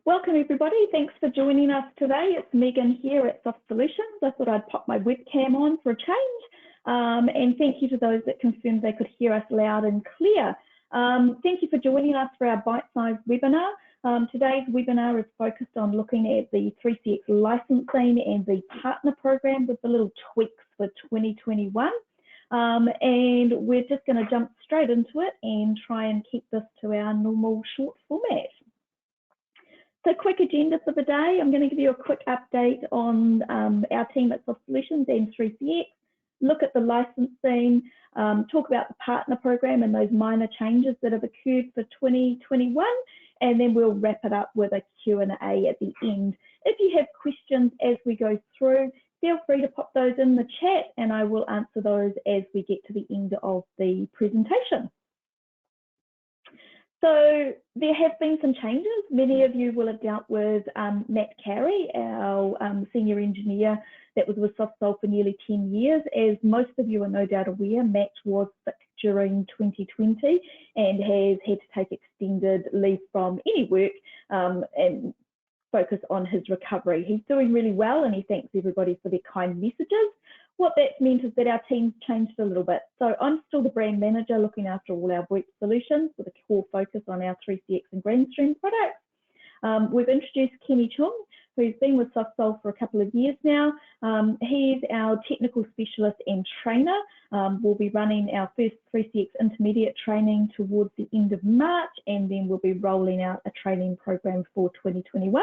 Welcome everybody, thanks for joining us today. It's Megan here at Soft Solutions. I thought I'd pop my webcam on for a change. And thank you to those that confirmed they could hear us loud and clear. Thank you for joining us for our bite-sized webinar. Today's webinar is focused on looking at the 3CX licensing and the partner program with the little tweaks for 2021. And we're just going to jump straight into it and try and keep this to our normal short format. So quick agenda for the day. I'm going to give you a quick update on our team at Soft Solutions and 3CX, look at the licensing, talk about the partner program and those minor changes that have occurred for 2021, and then we'll wrap it up with a Q&A at the end. If you have questions as we go through, feel free to pop those in the chat and I will answer those as we get to the end of the presentation. So there have been some changes. Many of you will have dealt with Matt Carey, our senior engineer that was with SoftSol for nearly 10 years. As most of you are no doubt aware, Matt was sick during 2020 and has had to take extended leave from any work and focus on his recovery. He's doing really well and he thanks everybody for their kind messages. What that's meant is that our team's changed a little bit. So I'm still the brand manager looking after all our VoIP solutions with a core focus on our 3CX and Grandstream products. We've introduced Kenny Chung, who's been with SoftSol for a couple of years now. He's our technical specialist and trainer. We'll be running our first 3CX intermediate training towards the end of March, and then we'll be rolling out a training program for 2021.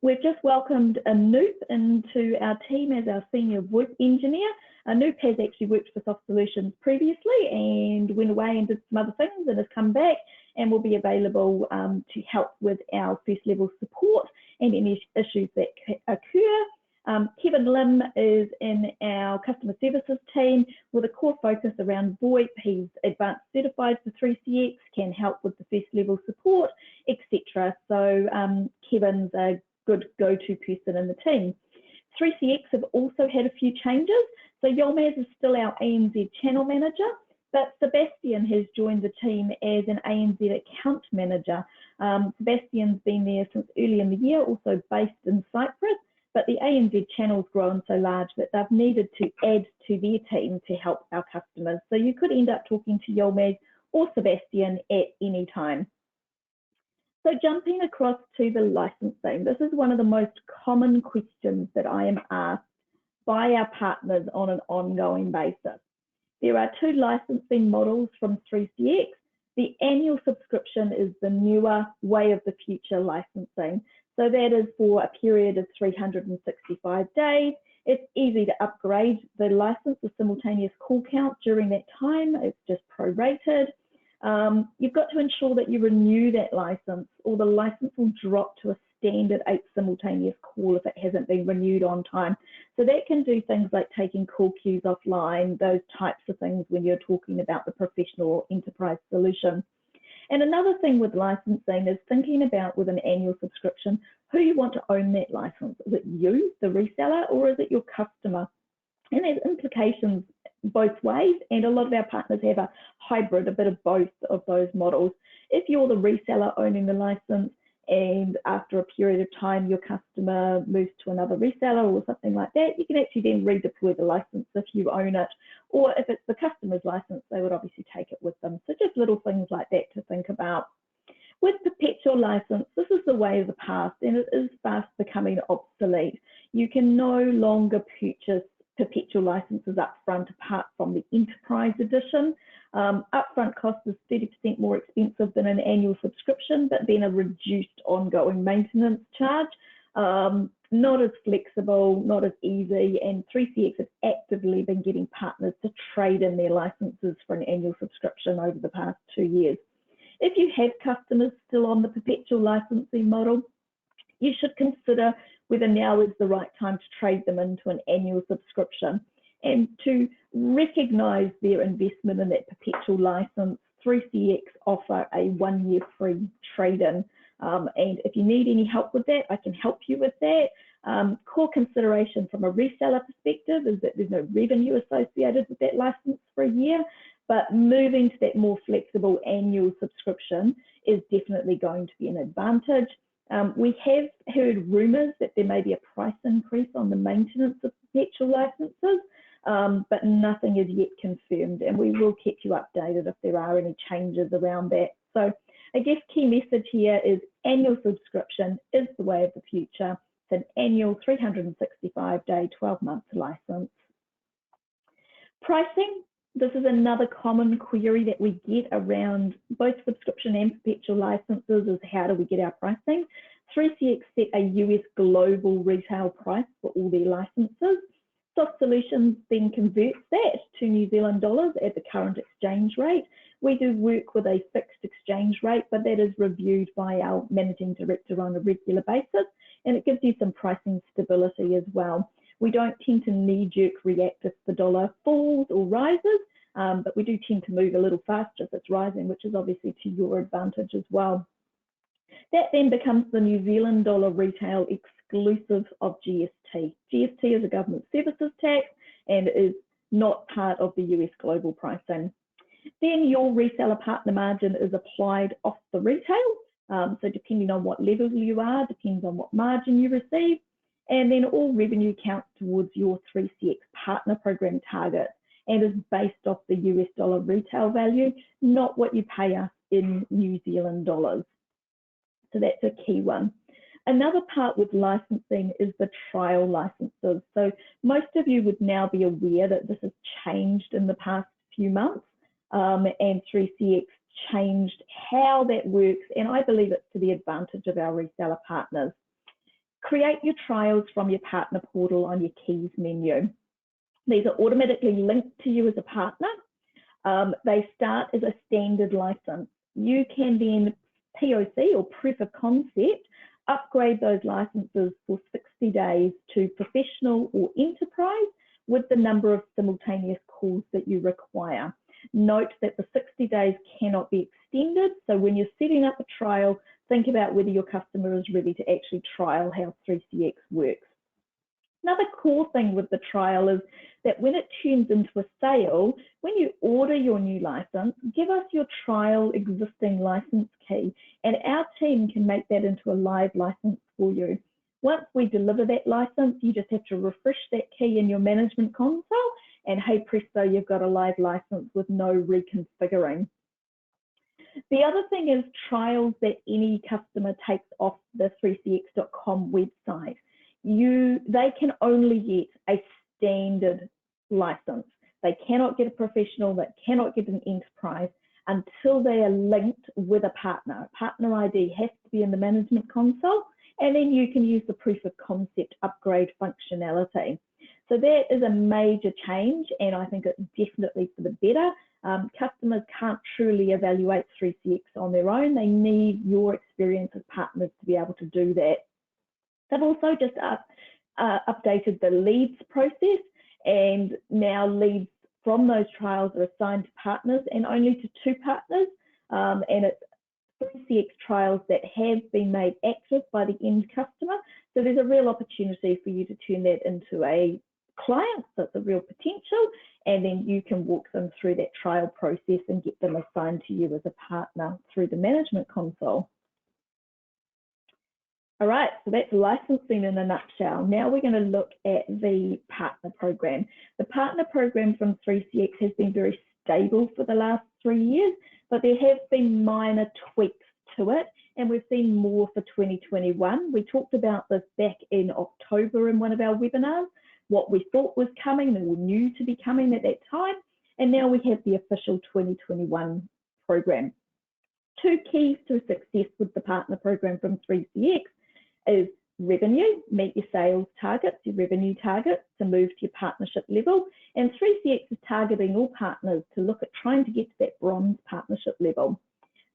We've just welcomed Anoop into our team as our senior VoIP engineer. Anoop has actually worked for Soft Solutions previously and went away and did some other things and has come back and will be available to help with our first level support and any issues that occur. Kevin Lim is in our customer services team with a core focus around VoIP. He's advanced certified for 3CX, can help with the first level support, etc. So Kevin's a good go-to person in the team. 3CX have also had a few changes. So Yilmaz is still our ANZ channel manager, but Sebastian has joined the team as an ANZ account manager. Sebastian's been there since early in the year, also based in Cyprus, but the ANZ channel's grown so large that they've needed to add to their team to help our customers. So you could end up talking to Yilmaz or Sebastian at any time. So jumping across to the licensing, this is one of the most common questions that I am asked by our partners on an ongoing basis. There are two licensing models from 3CX. The annual subscription is the newer way of the future licensing. So that is for a period of 365 days. It's easy to upgrade the license, the simultaneous call count during that time. It's just prorated. You've got to ensure that you renew that license or the license will drop to a standard 8 simultaneous call if it hasn't been renewed on time. So that can do things like taking call queues offline, those types of things when you're talking about the professional or enterprise solution. And another thing with licensing is thinking about with an annual subscription, who you want to own that license. Is it you, the reseller, or is it your customer? And there's implications both ways, and a lot of our partners have a hybrid, a bit of both of those models. If you're the reseller owning the license and after a period of time your customer moves to another reseller or something like that, you can actually then redeploy the license if you own it. Or if it's the customer's license, they would obviously take it with them. So just little things like that to think about. With perpetual license, this is the way of the past and it is fast becoming obsolete. You can no longer purchase perpetual licenses upfront apart from the enterprise edition. Upfront cost is 30% more expensive than an annual subscription, but then a reduced ongoing maintenance charge. Not as flexible, not as easy, and 3CX have actively been getting partners to trade in their licenses for an annual subscription over the past 2 years. If you have customers still on the perpetual licensing model, you should consider whether now is the right time to trade them into an annual subscription. And to recognise their investment in that perpetual license, 3CX offer a 1-year free trade-in. And if you need any help with that, I can help you with that. Core consideration from a reseller perspective is that there's no revenue associated with that license for a year, but moving to that more flexible annual subscription is definitely going to be an advantage. We have heard rumours that there may be a price increase on the maintenance of Perpetual licences, but nothing is yet confirmed, and we will keep you updated if there are any changes around that. So I guess key message here is annual subscription is the way of the future. It's an annual 365-day, 12-month license. Pricing. This is another common query that we get around both subscription and Perpetual licenses is how do we get our pricing? 3CX set a US global retail price for all their licenses. Soft Solutions then converts that to New Zealand dollars at the current exchange rate. We do work with a fixed exchange rate, but that is reviewed by our managing director on a regular basis, and it gives you some pricing stability as well. We don't tend to knee-jerk react if the dollar falls or rises, but we do tend to move a little faster if it's rising, which is obviously to your advantage as well. That then becomes the New Zealand dollar retail exclusive of GST. GST is a government services tax and is not part of the US global pricing. Then your reseller partner margin is applied off the retail. So depending on what level you are, depends on what margin you receive. And then all revenue counts towards your 3CX partner program target and is based off the US dollar retail value, not what you pay us in New Zealand dollars. So that's a key one. Another part with licensing is the trial licenses. So most of you would now be aware that this has changed in the past few months, and 3CX changed how that works, and I believe it's to the advantage of our reseller partners. Create your trials from your partner portal on your keys menu. These are automatically linked to you as a partner. They start as a standard license. You can then POC or proof of concept, upgrade those licenses for 60 days to professional or enterprise with the number of simultaneous calls that you require. Note that the 60 days cannot be extended. So when you're setting up a trial, think about whether your customer is ready to actually trial how 3CX works. Another core thing with the trial is that when it turns into a sale, when you order your new license, give us your trial existing license key, and our team can make that into a live license for you. Once we deliver that license, you just have to refresh that key in your management console, and hey presto, you've got a live license with no reconfiguring. The other thing is trials that any customer takes off the 3cx.com website. They can only get a standard license. They cannot get a professional, they cannot get an enterprise until they are linked with a partner. Partner ID has to be in the management console, and then you can use the proof of concept upgrade functionality. So that is a major change, and I think it's definitely for the better. Customers can't truly evaluate 3CX on their own. They need your experience as partners to be able to do that. They've also just updated the leads process, and now leads from those trials are assigned to partners and only to 2 partners, and it's 3CX trials that have been made active by the end customer. So there's a real opportunity for you to turn that into a client, so it's a real potential, and then you can walk them through that trial process and get them assigned to you as a partner through the management console. All right, so that's licensing in a nutshell. Now we're going to look at the partner program. The partner program from 3CX has been very stable for the last 3 years, but there have been minor tweaks to it, and we've seen more for 2021. We talked about this back in October in one of our webinars, what we thought was coming and we knew to be coming at that time, and now we have the official 2021 program. 2 keys to success with the partner program from 3CX is revenue, meet your sales targets, your revenue targets to move to your partnership level, and 3CX is targeting all partners to look at trying to get to that bronze partnership level.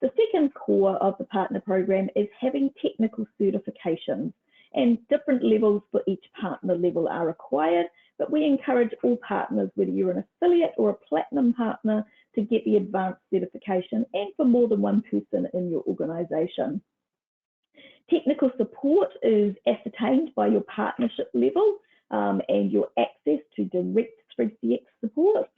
The second core of the partner program is having technical certifications, and different levels for each partner level are required, but we encourage all partners, whether you're an affiliate or a platinum partner, to get the advanced certification and for more than one person in your organisation. Technical support is ascertained by your partnership level and your access to direct 3CX support.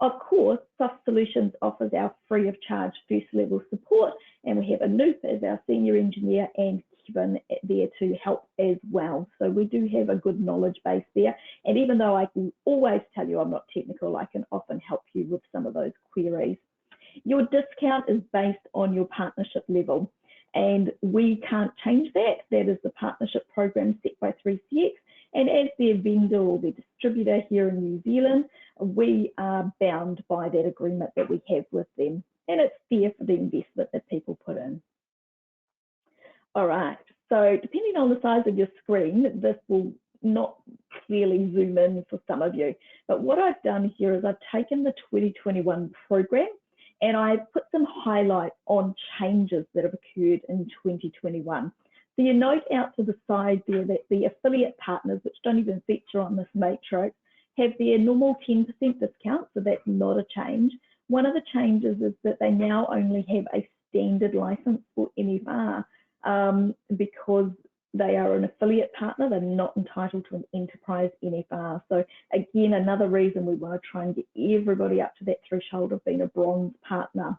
Of course, Soft Solutions offers our free of charge first level support, and we have Anoop as our senior engineer and acumen there to help as well. So we do have a good knowledge base there. And even though I can always tell you I'm not technical, I can often help you with some of those queries. Your discount is based on your partnership level, and we can't change that. That is the partnership program set by 3CX. And as their vendor or their distributor here in New Zealand, we are bound by that agreement that we have with them. And it's fair for the investment that people put in. All right, so depending on the size of your screen, this will not clearly zoom in for some of you. But what I've done here is I've taken the 2021 program and I've put some highlights on changes that have occurred in 2021. So you note out to the side there that the affiliate partners, which don't even feature on this matrix, have their normal 10% discount, so that's not a change. One of the changes is that they now only have a standard license for NFR because they are an affiliate partner. They're not entitled to an enterprise NFR. So again, another reason we want to try and get everybody up to that threshold of being a bronze partner.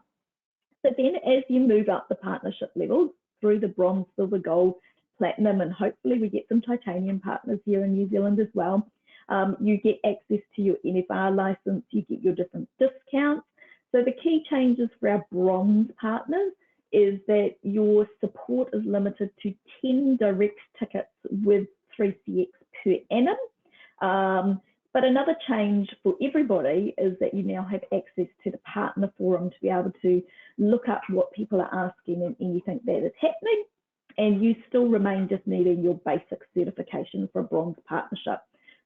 So then as you move up the partnership levels through the bronze, silver, gold, platinum, and hopefully we get some titanium partners here in New Zealand as well, you get access to your NFR license, you get your different discounts. So the key changes for our bronze partners is that your support is limited to 10 direct tickets with 3CX per annum. But another change for everybody is that you now have access to the partner forum to be able to look up what people are asking and anything that is happening. And you still remain just needing your basic certification for a bronze partnership.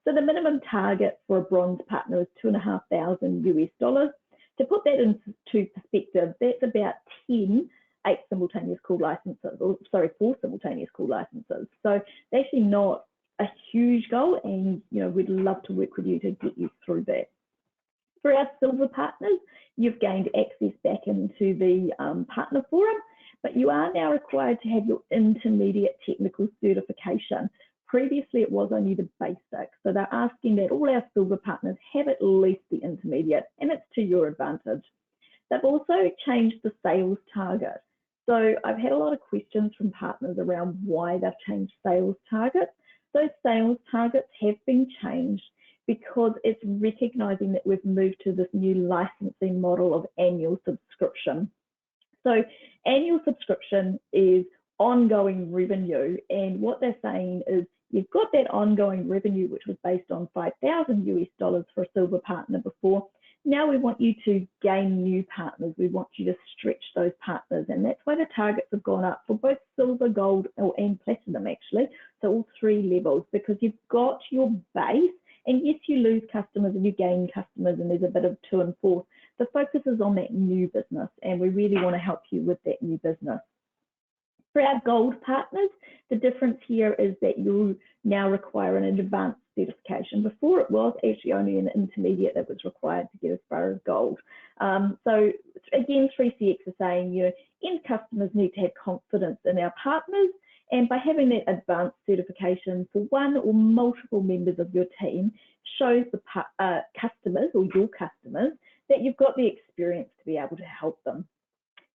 So the minimum target for a bronze partner is $2,500 US. To put that into perspective, that's about 10 4 simultaneous call licenses. So it's actually not a huge goal, and we'd love to work with you to get you through that. For our silver partners, you've gained access back into the partner forum, but you are now required to have your intermediate technical certification. Previously, it was only the basic, so they're asking that all our silver partners have at least the intermediate, and it's to your advantage. They've also changed the sales target. So I've had a lot of questions from partners around why they've changed sales targets. Those sales targets have been changed because it's recognizing that we've moved to this new licensing model of annual subscription. So annual subscription is ongoing revenue, and what they're saying is you've got that ongoing revenue, which was based on $5,000 US for a silver partner before. Now we want you to gain new partners. We want you to stretch those partners, and that's why the targets have gone up for both silver, gold, and platinum actually. So all 3 levels, because you've got your base, and yes, you lose customers and you gain customers, and there's a bit of to and forth. The focus is on that new business, and we really want to help you with that new business. For our gold partners, the difference here is that you now require an advanced certification. Before, it was actually only an intermediate that was required to get as far as gold. So again, 3CX is saying, end customers need to have confidence in our partners, and by having that advanced certification for one or multiple members of your team shows the customers or your customers that you've got the experience to be able to help them.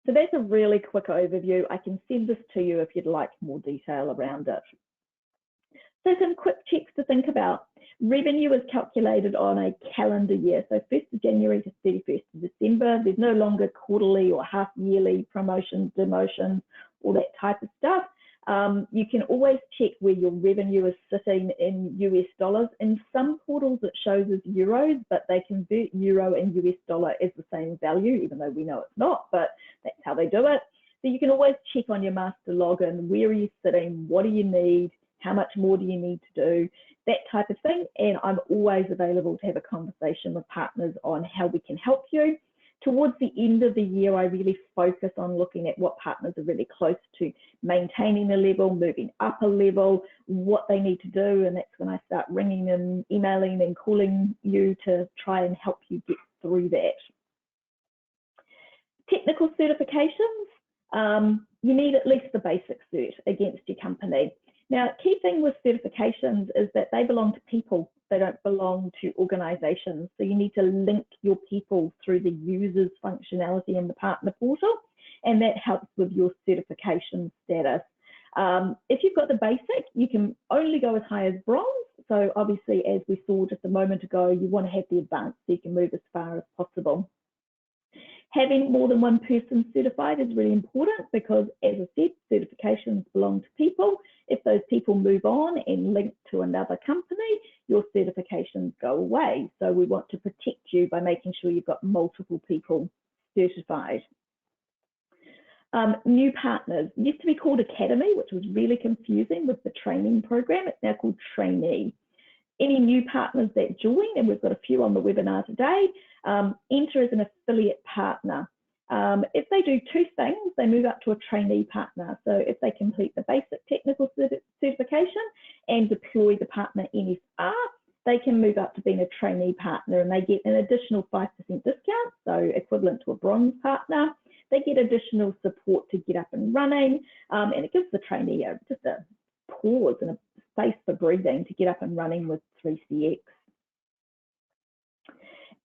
So that's a really quick overview. I can send this to you if you'd like more detail around it. So some quick checks to think about. Revenue is calculated on a calendar year, so 1st of January to 31st of December. There's no longer quarterly or half yearly promotions, demotions, all that type of stuff. You can always check where your revenue is sitting in US dollars. In some portals it shows as euros, but they convert euro and US dollar as the same value, even though we know it's not, but that's how they do it. So you can always check on your master login, where are you sitting, what do you need, how much more do you need to do, that type of thing. And I'm always available to have a conversation with partners on how we can help you. Towards the end of the year, I really focus on looking at what partners are really close to maintaining a level, moving up a level, what they need to do. And that's when I start ringing and emailing and calling you to try and help you get through that. Technical certifications, you need at least the basic cert against your company. Now, key thing with certifications is that they belong to people. They don't belong to organizations. So you need to link your people through the users functionality in the partner portal, and that helps with your certification status. If you've got the basic, you can only go as high as bronze. So obviously, as we saw just a moment ago, you want to have the advanced so you can move as far as possible. Having more than one person certified is really important because, as I said, certifications belong to people. If those people move on and link to another company, your certifications go away. So we want to protect you by making sure you've got multiple people certified. New partners. It used to be called Academy, which was really confusing with the training program. It's now called Trainee. Any new partners that join, and we've got a few on the webinar today, enter as an affiliate partner. If they do two things, they move up to a trainee partner. So if they complete the basic technical certification and deploy the partner NFR, they can move up to being a trainee partner, and they get an additional 5% discount, so equivalent to a bronze partner. They get additional support to get up and running, and it gives the trainee just a pause and a space for breathing to get up and running with 3CX.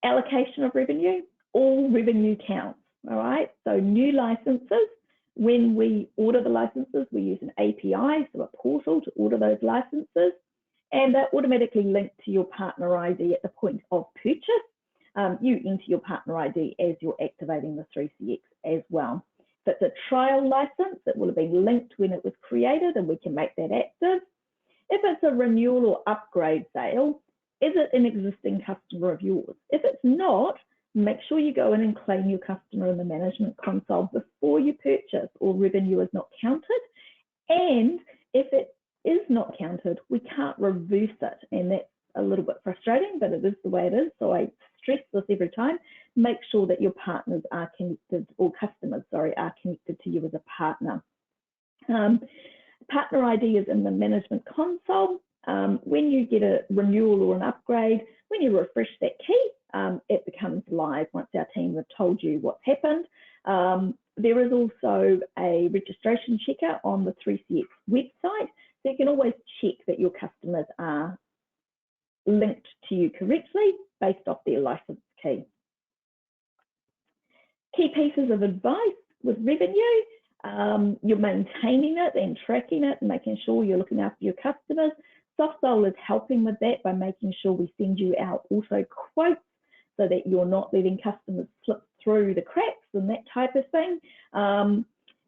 Allocation of revenue, all revenue counts, all right? So new licenses, when we order the licenses, we use an API, so a portal to order those licenses, and they're automatically linked to your partner ID at the point of purchase. You enter your partner ID as you're activating the 3CX as well. If it's a trial license, it will have been linked when it was created, and we can make that active. If it's a renewal or upgrade sale, is it an existing customer of yours? If it's not, make sure you go in and claim your customer in the management console before you purchase, or revenue is not counted. And if it is not counted, we can't reverse it. And that's a little bit frustrating, but it is the way it is. So I stress this every time. Make sure that your partners are connected, or customers, sorry, are connected to you as a partner. Partner ID is in the management console. When you get a renewal or an upgrade, when you refresh that key, it becomes live once our team have told you what's happened. There is also a registration checker on the 3CX website, so you can always check that your customers are linked to you correctly based off their license key. Key pieces of advice with revenue, you're maintaining it and tracking it and making sure you're looking after your customers. SoftSoul is helping with that by making sure we send you out auto quotes so that you're not letting customers slip through the cracks and that type of thing.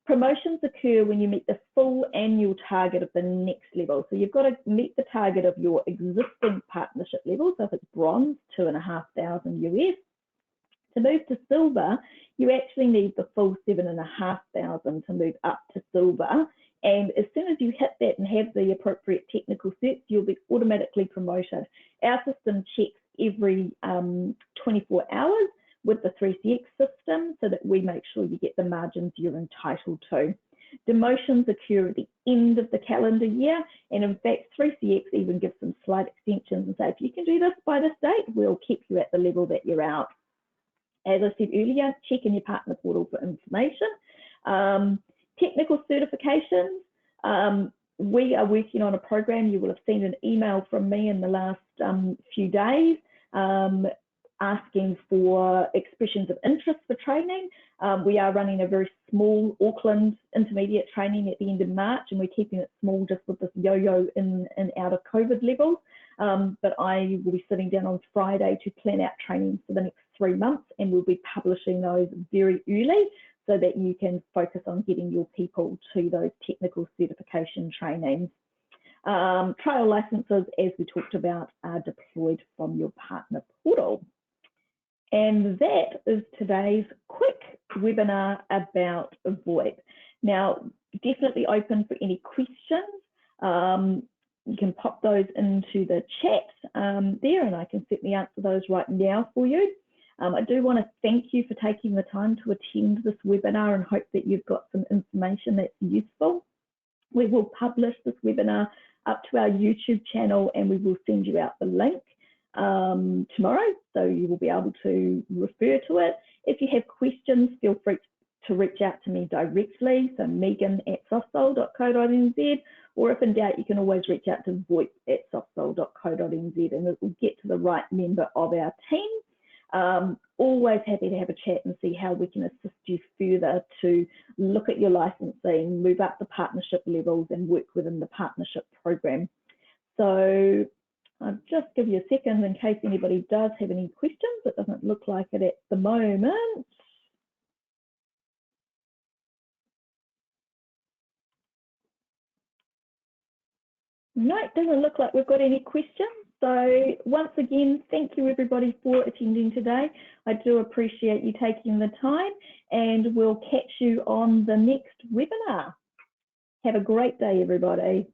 Promotions occur when you meet the full annual target of the next level. So you've got to meet the target of your existing partnership level. So if it's bronze, $2,500 US. To move to silver, you actually need the full $7,500 to move up to silver. And as soon as you hit that and have the appropriate technical certs, you'll be automatically promoted. Our system checks every 24 hours with the 3CX system so that we make sure you get the margins you're entitled to. Demotions occur at the end of the calendar year, and in fact 3CX even gives some slight extensions and say, if you can do this by this date, we'll keep you at the level that you're out. As I said earlier, check in your partner portal for information. Technical certifications, we are working on a program. You will have seen an email from me in the last few days asking for expressions of interest for training. We are running a very small Auckland intermediate training at the end of March, and we're keeping it small just with this yo-yo in and out of COVID levels. But I will be sitting down on Friday to plan out trainings for the next 3 months, and we'll be publishing those very early so that you can focus on getting your people to those technical certification trainings. Trial licenses, as we talked about, are deployed from your partner portal. And that is today's quick webinar about VoIP. Now, definitely open for any questions. You can pop those into the chat there, and I can certainly answer those right now for you. I do want to thank you for taking the time to attend this webinar and hope that you've got some information that's useful. We will publish this webinar up to our YouTube channel, and we will send you out the link tomorrow, so you will be able to refer to it. If you have questions, feel free to reach out to me directly, so megan@softsoul.co.nz, or if in doubt, you can always reach out to voip@softsoul.co.nz, and it will get to the right member of our team. Always happy to have a chat and see how we can assist you further to look at your licensing, move up the partnership levels and work within the partnership program. So I'll just give you a second in case anybody does have any questions. It doesn't look like it at the moment. No, it doesn't look like we've got any questions. So once again, thank you everybody for attending today. I do appreciate you taking the time, and we'll catch you on the next webinar. Have a great day, everybody.